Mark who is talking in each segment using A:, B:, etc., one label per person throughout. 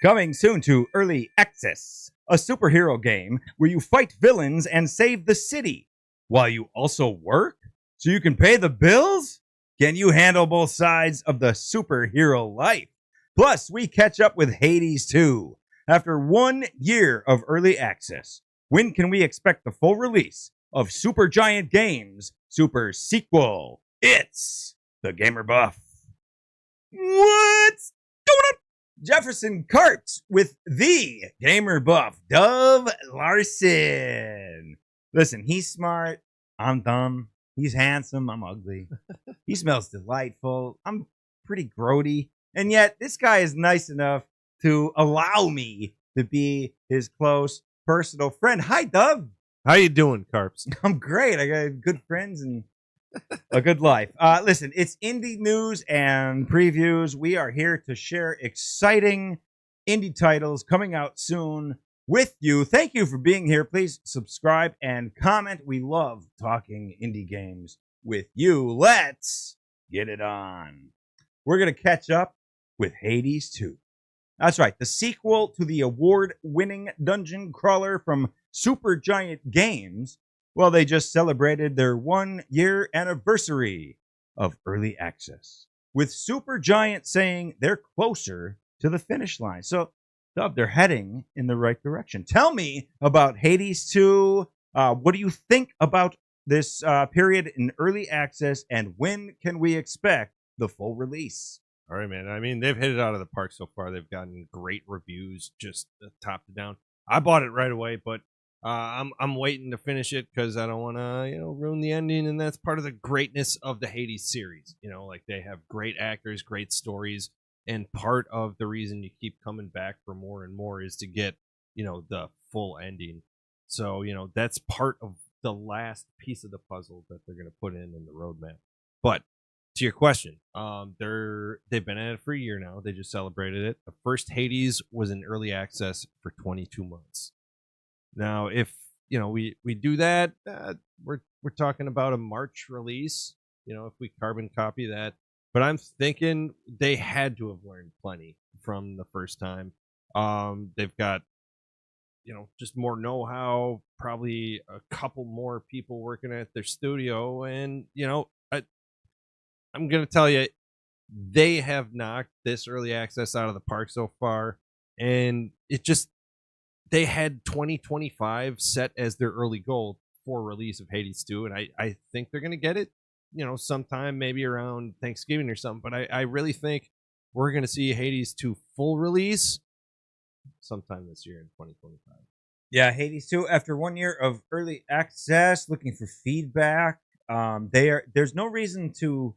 A: Coming soon to Early Access, a superhero game where you fight villains and save the city while you also work so you can pay the bills? Can you handle both sides of the superhero life? Plus, we catch up with Hades 2. After 1 year of early access, when can we expect the full release of Supergiant Games' super sequel? It's the Gamer Buff. What's going on? Jefferson Carts with the Gamer Buff, Dove Larson. Listen, he's smart. I'm dumb. He's handsome. I'm ugly. He smells delightful. I'm pretty grody. And yet, this guy is nice enough to allow me to be his close personal friend. Hi, Dove.
B: How you doing, Carps?
A: I'm great. I got good friends and a good life. Listen, it's indie news and previews. We are here to share exciting indie titles coming out soon with you. Thank you for being here. Please subscribe and comment. We love talking indie games with you. Let's get it on. We're going to catch up with Hades 2. That's right, the sequel to the award-winning dungeon crawler from Supergiant Games. Well, they just celebrated their 1-year anniversary of early access, with Supergiant saying they're closer to the finish line. So, Dub, they're heading in the right direction. Tell me about Hades 2. What do you think about this period in early access, and when can we expect the full release?
B: All right, man. I mean, they've hit it out of the park so far. They've gotten great reviews, just top to down. I bought it right away, but I'm waiting to finish it because I don't want to, ruin the ending. And that's part of the greatness of the Hades series. Like they have great actors, great stories, and part of the reason you keep coming back for more and more is to get, the full ending. So, that's part of the last piece of the puzzle that they're going to put in the roadmap. But to your question, they've been at it for a year now. They just celebrated it. The first Hades was in early access for 22 months. Now, if we do that, we're talking about a March release. If we carbon copy that, but I'm thinking they had to have learned plenty from the first time. They've got just more know-how, probably a couple more people working at their studio, and I'm going to tell you, they have knocked this early access out of the park so far. And they had 2025 set as their early goal for release of Hades 2. And I think they're going to get it, sometime maybe around Thanksgiving or something. But I really think we're going to see Hades 2 full release sometime this year in 2025.
A: Yeah, Hades 2, after 1 year of early access, looking for feedback. There's no reason to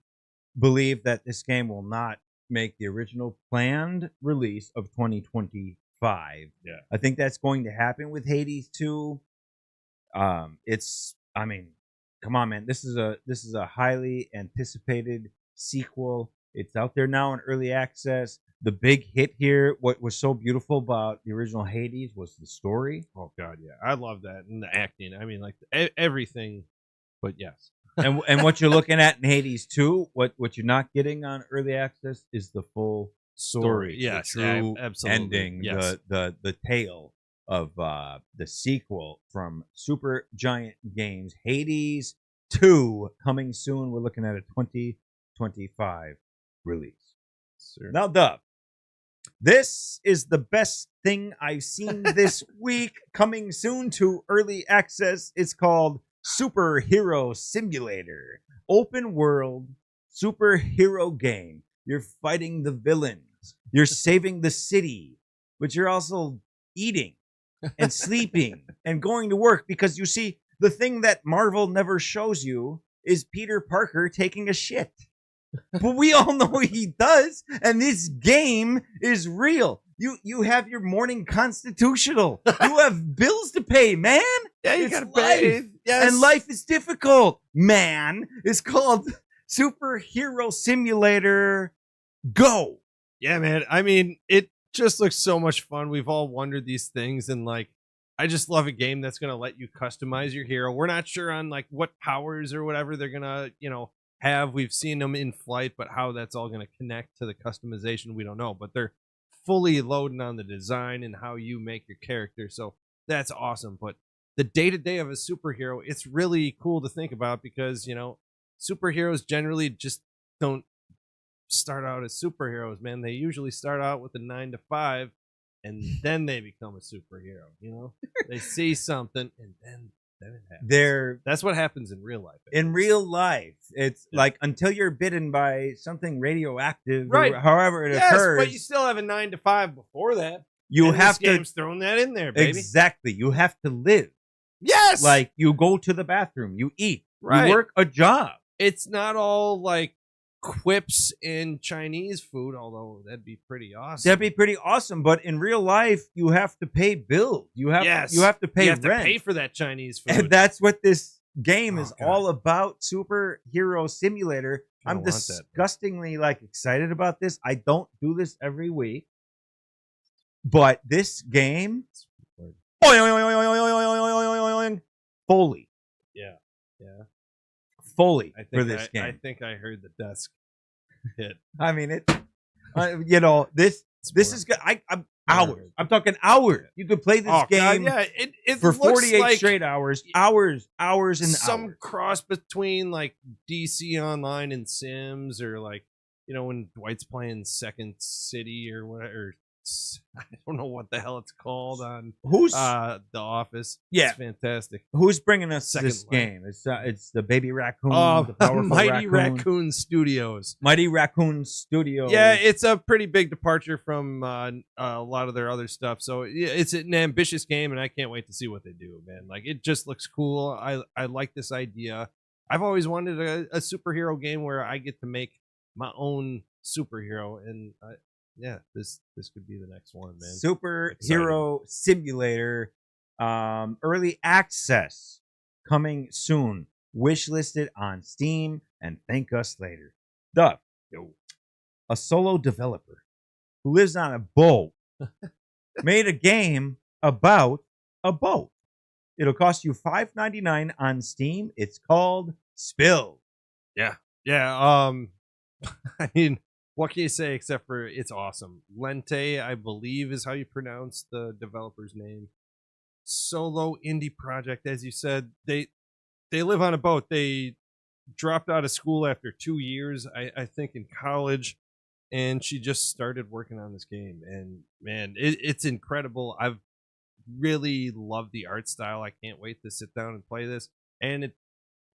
A: believe that this game will not make the original planned release of 2025.
B: Yeah,
A: I think that's going to happen with Hades 2. Come on, man. This is a highly anticipated sequel. It's out there now in early access. The big hit here, what was so beautiful about the original Hades was the story.
B: Oh God, yeah, I love that, and the acting. I mean, like everything. But yes.
A: and what you're looking at in Hades 2, what you're not getting on early access is the full story.
B: Yes,
A: the true
B: absolutely.
A: ending,
B: yes.
A: the tale of the sequel from Supergiant Games, Hades 2, coming soon. We're looking at a 2025 release.
B: Sure.
A: Now, Dub, this is the best thing I've seen this week, coming soon to early access. It's called Superhero Simulator, open world superhero game. You're fighting the villains, you're saving the city, but you're also eating and sleeping and going to work, because you see, the thing that Marvel never shows you is Peter Parker taking a shit. But we all know he does, and this game is real. You have your morning constitutional. You have bills to pay, man.
B: Yeah, you gotta pay.
A: Yes. And life is difficult, man. It's called Superhero Simulator Go.
B: Yeah, man. I mean, it just looks so much fun. We've all wondered these things, and I just love a game that's gonna let you customize your hero. We're not sure on what powers or whatever they're gonna, have. We've seen them in flight, but how that's all gonna connect to the customization, we don't know. But they're fully loading on the design and how you make your character. So that's awesome. But the day-to-day of a superhero, it's really cool to think about because, superheroes generally just don't start out as superheroes, man. They usually start out with a 9 to 5 and then they become a superhero. They see something and then it happens. That's what happens in real life.
A: In real life, it's like until you're bitten by something radioactive, right? Or however it occurs.
B: But you still have a 9 to 5 before that.
A: You have
B: this game's throwing that in there, baby.
A: Exactly. You have to live.
B: Yes.
A: Like you go to the bathroom, you eat,
B: right.
A: You work a job.
B: It's not all like quips in Chinese food, although that'd be pretty awesome.
A: That'd be pretty awesome, but in real life, you have to pay bills. You have to pay rent.
B: You have to pay for that Chinese food.
A: And that's what this game is all about. Superhero Simulator. I'm disgustingly excited about this. I don't do this every week, but this game, Foley.
B: Yeah.
A: Foley for this game.
B: I think I heard the desk hit.
A: I mean, this is good. I'm hours. I'm talking hours. You could play this game for 48 straight hours. Hours and
B: some cross between like DC Online and Sims, or when Dwight's playing Second City or whatever. I don't know what the hell it's called on The Office.
A: Yeah,
B: it's fantastic.
A: Who's bringing us this game? It's the Baby Raccoon.
B: The powerful Mighty Raccoon Studios.
A: Mighty Raccoon Studios.
B: Yeah, it's a pretty big departure from a lot of their other stuff. So it's an ambitious game, and I can't wait to see what they do, man. It just looks cool. I like this idea. I've always wanted a superhero game where I get to make my own superhero, and this could be the next one, man.
A: Superhero Simulator, early access coming soon. Wishlisted on Steam, and thank us later. Dove, a solo developer who lives on a boat, made a game about a boat. It'll cost you $5.99 on Steam. It's called Spill.
B: Yeah. I mean, what can you say except for it's awesome? Lente, I believe, is how you pronounce the developer's name. Solo indie project, as you said. They live on a boat. They dropped out of school after 2 years, I think, in college, and she just started working on this game. And man, it's incredible. I've really loved the art style. I can't wait to sit down and play this. And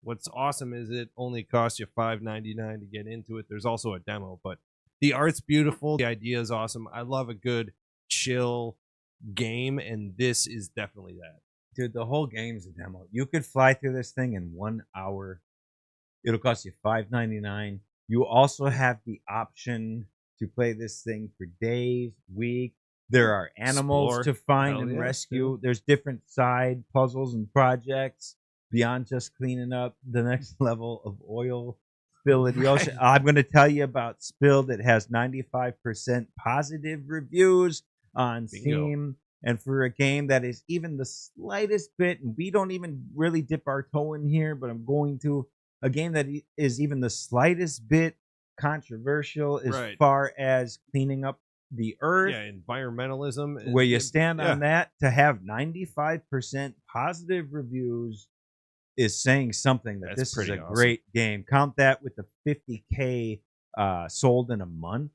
B: what's awesome is it only costs you $5.99 to get into it. There's also a demo, but the art's beautiful. The idea is awesome. I love a good chill game, and this is definitely that.
A: Dude, the whole game's a demo. You could fly through this thing in 1 hour. It'll cost you $5.99. You also have the option to play this thing for days, weeks. There are animals to find and rescue. Yeah. There's different side puzzles and projects beyond just cleaning up the next level of oil spill in the ocean. I'm going to tell you about Spill that has 95% positive reviews on Steam. And for a game that is even the slightest bit, and we don't even really dip our toe in here, but I'm going to, a game that is even the slightest bit controversial as far as cleaning up the earth.
B: Yeah, environmentalism.
A: Where you stand on that, to have 95% positive reviews is saying something that this is a great game. Count that with the 50K sold in a month.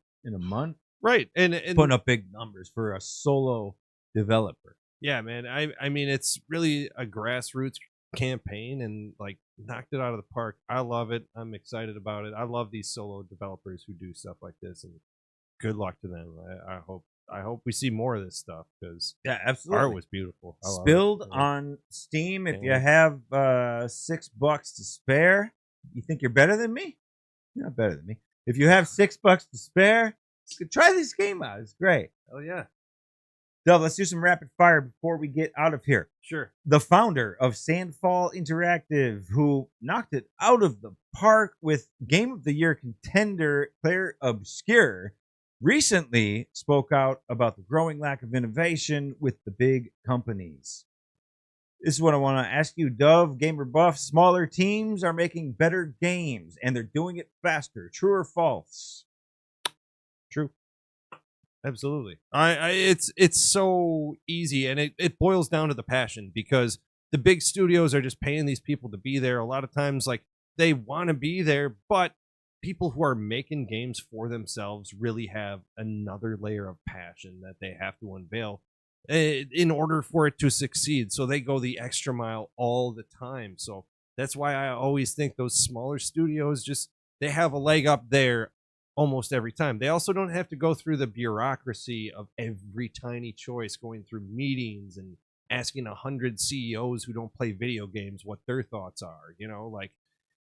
B: Right. And
A: putting up big numbers for a solo developer.
B: Yeah, man. I mean, it's really a grassroots campaign and knocked it out of the park. I love it. I'm excited about it. I love these solo developers who do stuff like this, and good luck to them. I hope we see more of this stuff, because
A: absolutely,
B: art was beautiful.
A: Spilled on Steam. If you have $6 to spare, you think you're better than me? You're not better than me. If you have $6 to spare, try this game out. It's great.
B: Oh yeah.
A: Dove, let's do some rapid fire before we get out of here.
B: Sure.
A: The founder of Sandfall Interactive, who knocked it out of the park with Game of the Year contender Claire Obscure, recently spoke out about the growing lack of innovation with the big companies. This is what I want to ask you, Dove, Gamer Buff. Smaller teams are making better games, and they're doing it faster. True or false?
B: True. Absolutely. It's so easy, and it boils down to the passion, because the big studios are just paying these people to be there. A lot of times, like, they want to be there, but people who are making games for themselves really have another layer of passion that they have to unveil in order for it to succeed. So they go the extra mile all the time. So that's why I always think those smaller studios, just they have a leg up there almost every time. They also don't have to go through the bureaucracy of every tiny choice, going through meetings and asking 100 CEOs who don't play video games what their thoughts are. Like,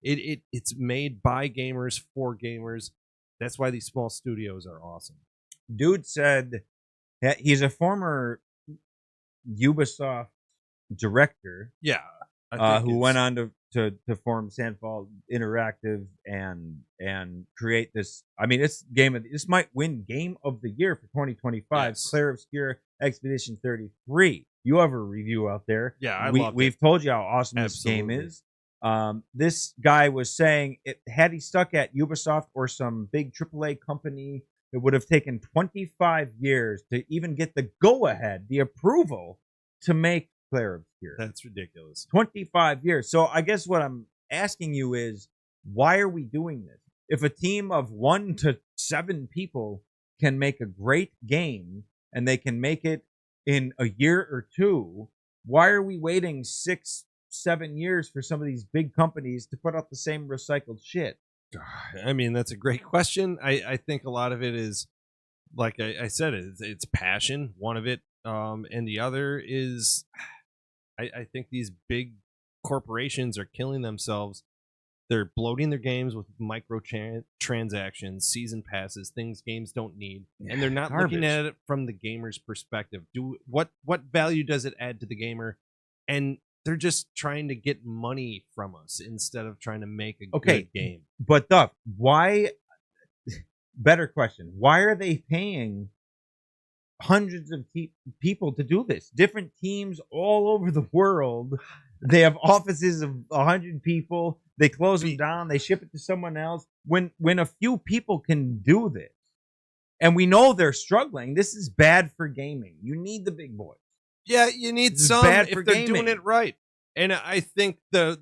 B: it's made by gamers for gamers. That's why these small studios are awesome.
A: Dude said that he's a former Ubisoft director.
B: Yeah.
A: Who went on to form Sandfall Interactive and create this. I mean, this might win Game of the Year for 2025.
B: Yes.
A: Clair Obscur Expedition 33. You have a review out there.
B: Yeah,
A: we've told you how awesome this game is. This guy was saying, had he stuck at Ubisoft or some big AAA company, it would have taken 25 years to even get the go-ahead, the approval to make Clair Obscur.
B: That's ridiculous.
A: 25 years. So I guess what I'm asking you is, why are we doing this? If a team of 1 to 7 people can make a great game and they can make it in a year or two, why are we waiting 6, 7 years for some of these big companies to put out the same recycled shit?
B: I mean, that's a great question. I think a lot of it is, like I said, it's passion, one of it. And the other is, I think these big corporations are killing themselves. They're bloating their games with transactions, season passes, things games don't need, and they're not looking at it from the gamer's perspective. What value does it add to the gamer? And they're just trying to get money from us instead of trying to make a good game.
A: But Duff, why? Better question: why are they paying hundreds of people to do this? Different teams all over the world. They have offices of 100 people. They close them down. They ship it to someone else. When a few people can do this, and we know they're struggling, this is bad for gaming. You need the big boys.
B: Yeah, you need some if they're doing it right. And I think the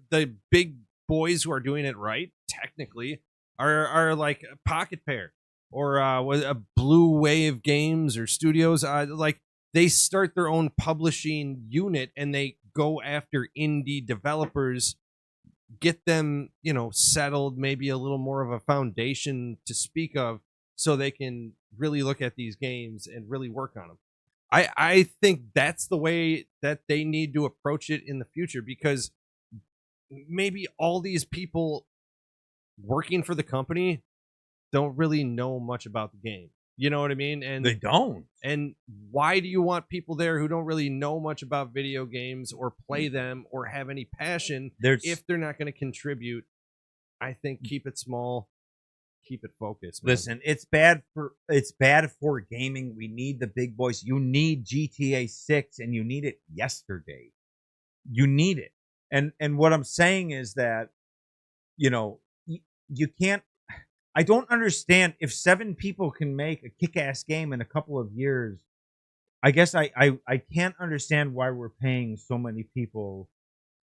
B: big boys who are doing it right, technically, are like Pocket Pair or a Blue Wave Games or Studios. Like, they start their own publishing unit and they go after indie developers, get them, settled, maybe a little more of a foundation to speak of, so they can really look at these games and really work on them. I think that's the way that they need to approach it in the future, because maybe all these people working for the company don't really know much about the game. You know what I mean? And
A: they don't.
B: And why do you want people there who don't really know much about video games or play them or have any passion if they're not going to contribute? I think keep it small. Keep it focused, man.
A: Listen, it's bad for gaming. We need the big boys. You need GTA 6, and you need it yesterday. You need it. And what I'm saying is that, you can't. I don't understand, if 7 people can make a kick-ass game in a couple of years. I guess I can't understand why we're paying so many people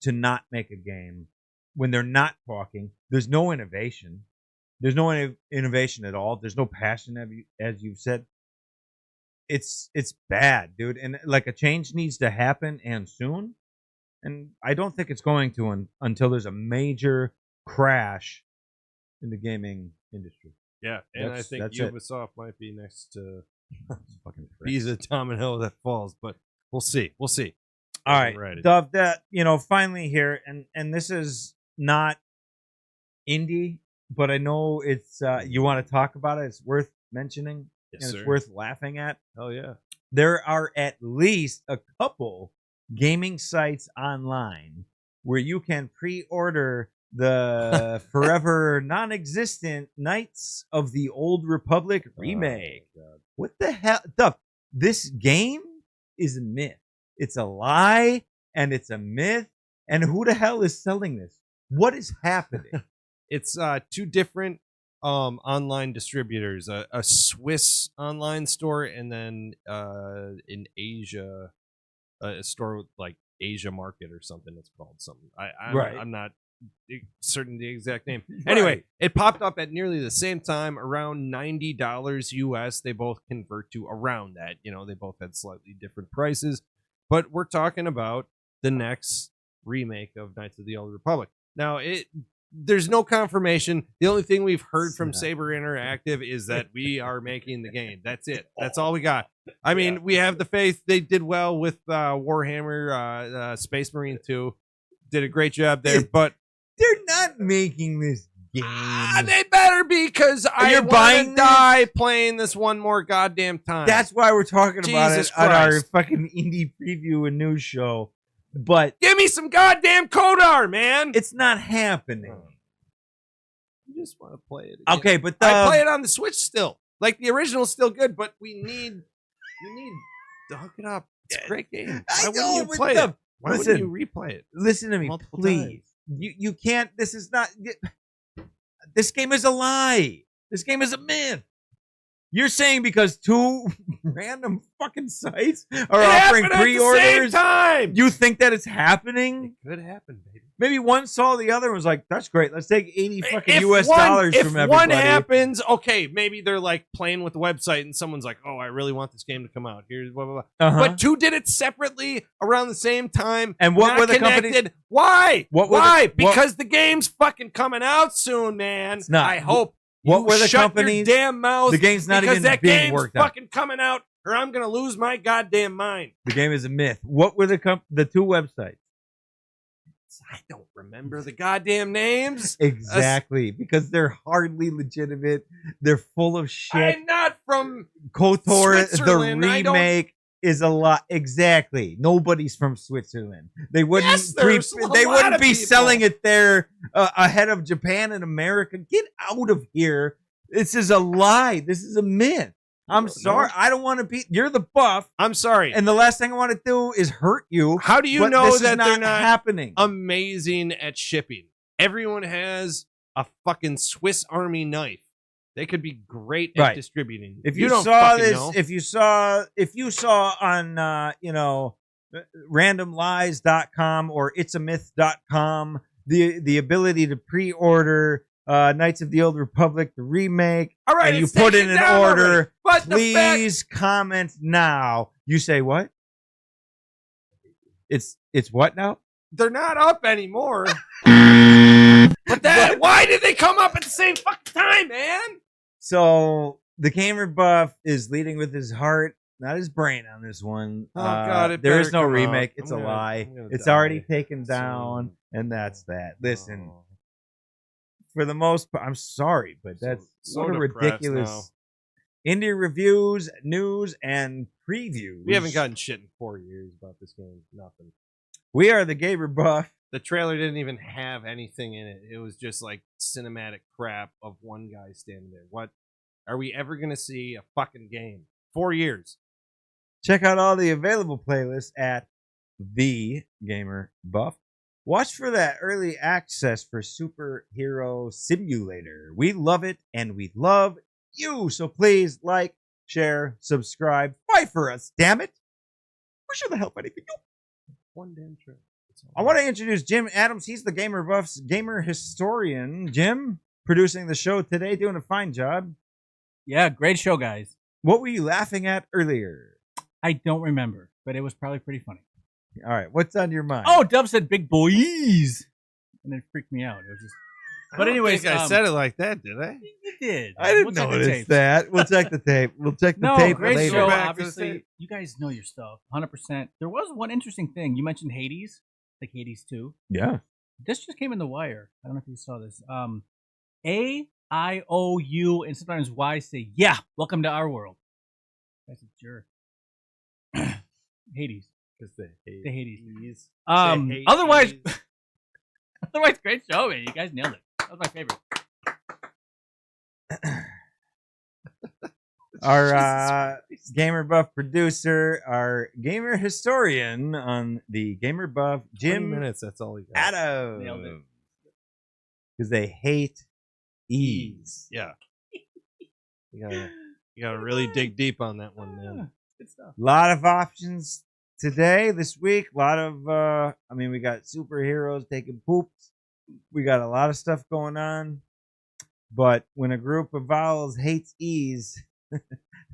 A: to not make a game when they're not talking. There's no innovation. There's no innovation at all. There's no passion, as you've said. It's bad, dude. And like, a change needs to happen, and soon. And I don't think it's going to until there's a major crash in the gaming industry.
B: Yeah, and I think Ubisoft might be next to be the domino that falls, but we'll see. We'll see.
A: All right, Dove, that finally here, and this is not indie, but I know it's you want to talk about it. It's worth mentioning,
B: yes,
A: and
B: sir.
A: It's worth laughing at.
B: Oh yeah,
A: there are at least a couple gaming sites online where you can pre-order the forever non-existent Knights of the Old Republic remake. What the hell? This game is a myth. It's a lie, and it's a myth. And who the hell is selling this? What is happening?
B: It's 2 different online distributors, a Swiss online store, and then in Asia, a store like Asia Market or something. It's called something. I'm not certain the exact name. Anyway, it popped up at nearly the same time, around $90 US. They both convert to around that. They both had slightly different prices, but we're talking about the next remake of Knights of the Old Republic. Now, there's no confirmation. The only thing we've heard from Saber Interactive is that we are making the game. That's it. That's all we got. I mean, we have the faith. They did well with Warhammer Space Marine 2. Did a great job there, but
A: they're not making this game.
B: They better be, because I want to die playing this one more goddamn time.
A: That's why we're talking about
B: Jesus
A: it on our
B: Christ.
A: fucking indie preview and news show. But
B: give me some goddamn Kodar, man.
A: It's not happening.
B: I just want to play it again.
A: Okay, but
B: I play it on the Switch still. Like, the original's still good, but we need to hook it up. It's a great game. Why wouldn't you play it? Why wouldn't you replay it?
A: Listen to me, please. You can't. This is not. This game is a lie. This game is a myth. You're saying because two random fucking sites are offering pre-orders, you think that it's happening?
B: It could happen, baby.
A: Maybe one saw the other and was like, "That's great. Let's take $80 fucking US dollars from everybody." If
B: one happens, okay, maybe they're like playing with the website and someone's like, "Oh, I really want this game to come out. Here's blah blah blah." But two did it separately around the same time.
A: And what were the companies?
B: Why? Why? Because the game's fucking coming out soon, man.
A: It's not.
B: I hope.
A: What were the companies?
B: Your damn mouth.
A: The game's not even being worked
B: out. Fucking coming out, or I'm gonna lose my goddamn mind.
A: The game is a myth. What were the two websites?
B: I don't remember the goddamn names.
A: Exactly, because they're hardly legitimate. They're full of shit.
B: I'm not from
A: KOTOR. The remake is a lot. Exactly. Nobody's from Switzerland. They wouldn't.
B: Yes,
A: they wouldn't be selling it there ahead of Japan and America. Get out of here. This is a lie. This is a myth. I'm sorry. I don't want to be. You're the buff.
B: I'm sorry.
A: And the last thing I want to do is hurt you.
B: How do you know that they're not
A: happening?
B: Amazing at shipping. Everyone has a fucking Swiss Army knife. They could be great at distributing.
A: If you saw this, if you saw on randomlies.com or it'samyth.com the ability to pre-order Knights of the Old Republic, the remake,
B: all right,
A: and you put in an order, please comment now. You say what? It's what now?
B: They're not up anymore. But why did they come up at the same fucking time, man?
A: So the gamer buff is leading with his heart, not his brain on this one.
B: Oh God!
A: There is no remake. It's a lie. It's already taken down, and that's that. Listen, for the most part, I'm sorry, but that's sort of ridiculous. Indie reviews, news, and previews.
B: We haven't gotten shit in 4 years about this game. Nothing.
A: We are the gamer buff.
B: The trailer didn't even have anything in it. It was just like cinematic crap of one guy standing there. What? Are we ever going to see a fucking game? 4 years.
A: Check out all the available playlists at The Gamer Buff. Watch for that early access for Superhero Simulator. We love it, and we love you. So please like, share, subscribe. Fight for us, damn it. We're sure to help anything.
B: One damn trailer.
A: I want to introduce Jim Adams. He's the Gamer Buff's gamer historian. Jim, producing the show today, doing a fine job.
C: Yeah, great show, guys.
A: What were you laughing at earlier?
C: I don't remember, but it was probably pretty funny.
A: All right, what's on your mind?
C: Oh, Dove said big boys, and it freaked me out. It was just. But anyways,
B: I said it like that, did I?
C: You did.
A: I didn't notice that. We'll check the tape. We'll check the tape
C: great
A: later.
C: Show, obviously, you guys know your stuff, 100%. There was one interesting thing. You mentioned Hades, like Hades 2.
A: Yeah.
C: This just came in the wire. I don't know if you saw this. A, I, O, U, and sometimes Y say, yeah, welcome to our world. That's a jerk. Hades.
B: Because the
C: Hades. Otherwise, great show, man. You guys nailed it. That was my favorite.
A: Our Gamer Buff producer, our gamer historian on the Gamer Buff, Jim
B: 20 minutes, that's all he got.
A: Adams.
C: Nailed it.
A: Because they hate ease.
B: Yeah. You gotta really dig deep on that one, man.
C: Good stuff.
A: A lot of options today, this week. A lot of, we got superheroes taking poops. We got a lot of stuff going on. But when a group of vowels hates ease,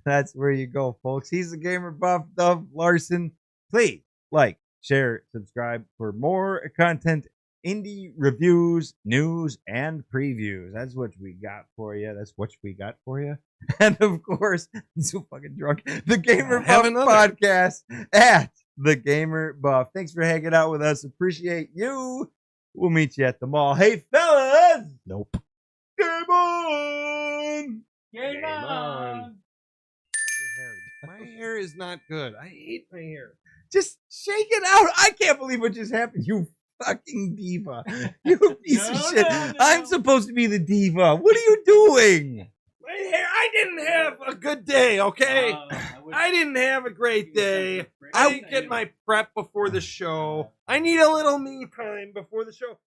A: that's where you go, folks. He's the gamer buff, Dove Larson. Please like, share, subscribe for more content, indie reviews, news, and previews. That's what we got for you. And of course, I'm so fucking drunk. The Gamer Buff podcast at The Gamer Buff. Thanks for hanging out with us. Appreciate you. We'll meet you at the mall. Hey, fellas.
B: Nope.
A: Game on.
C: Game on.
B: My hair is not good. I hate my hair.
A: Just shake it out. I can't believe what just happened. You fucking diva. You piece of shit.
C: No.
A: I'm supposed to be the diva. What are you doing?
B: My hair. I didn't have a good day, okay? I didn't have a great day. I didn't get my prep before the show. I need a little me time before the show.